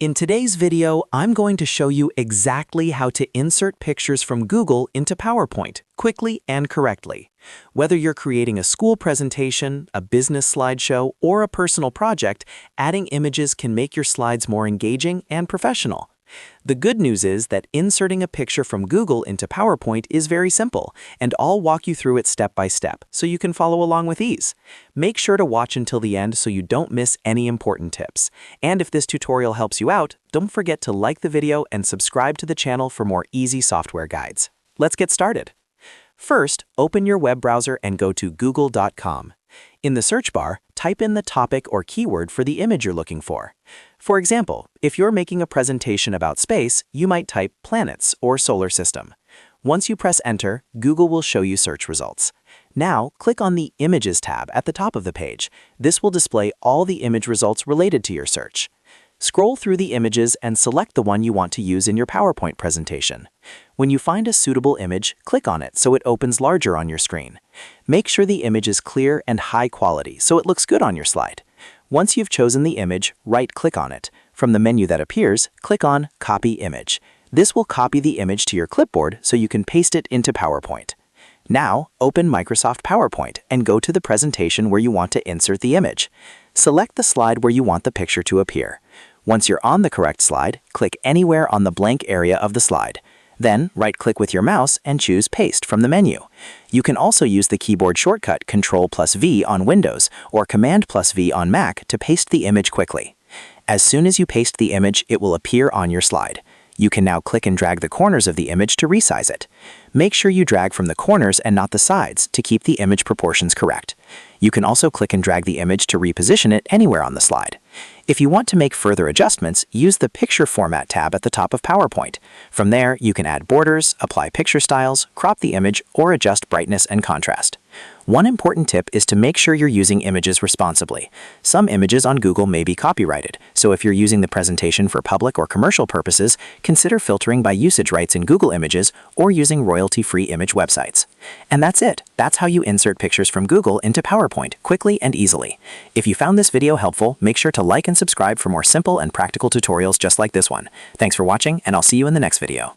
In today's video, I'm going to show you exactly how to insert pictures from Google into PowerPoint quickly and correctly. Whether you're creating a school presentation, a business slideshow, or a personal project, adding images can make your slides more engaging and professional. The good news is that inserting a picture from Google into PowerPoint is very simple, and I'll walk you through it step by step so you can follow along with ease. Make sure to watch until the end so you don't miss any important tips. And if this tutorial helps you out, don't forget to like the video and subscribe to the channel for more easy software guides. Let's get started. First, open your web browser and go to google.com. In the search bar, type in the topic or keyword for the image you're looking for. For example, if you're making a presentation about space, you might type planets or solar system. Once you press enter, Google will show you search results. Now, click on the Images tab at the top of the page. This will display all the image results related to your search. Scroll through the images and select the one you want to use in your PowerPoint presentation. When you find a suitable image, click on it so it opens larger on your screen. Make sure the image is clear and high quality so it looks good on your slide. Once you've chosen the image, right-click on it. From the menu that appears, click on Copy Image. This will copy the image to your clipboard so you can paste it into PowerPoint. Now, open Microsoft PowerPoint and go to the presentation where you want to insert the image. Select the slide where you want the picture to appear. Once you're on the correct slide, click anywhere on the blank area of the slide. Then, right-click with your mouse and choose Paste from the menu. You can also use the keyboard shortcut Ctrl+V on Windows or Command+V on Mac to paste the image quickly. As soon as you paste the image, it will appear on your slide. You can now click and drag the corners of the image to resize it. Make sure you drag from the corners and not the sides to keep the image proportions correct. You can also click and drag the image to reposition it anywhere on the slide. If you want to make further adjustments, use the Picture Format tab at the top of PowerPoint. From there, you can add borders, apply picture styles, crop the image, or adjust brightness and contrast. One important tip is to make sure you're using images responsibly. Some images on Google may be copyrighted, so if you're using the presentation for public or commercial purposes, consider filtering by usage rights in Google Images or using royalty-free image websites. And that's it. That's how you insert pictures from Google into PowerPoint quickly and easily. If you found this video helpful, make sure to like and subscribe for more simple and practical tutorials just like this one. Thanks for watching, and I'll see you in the next video.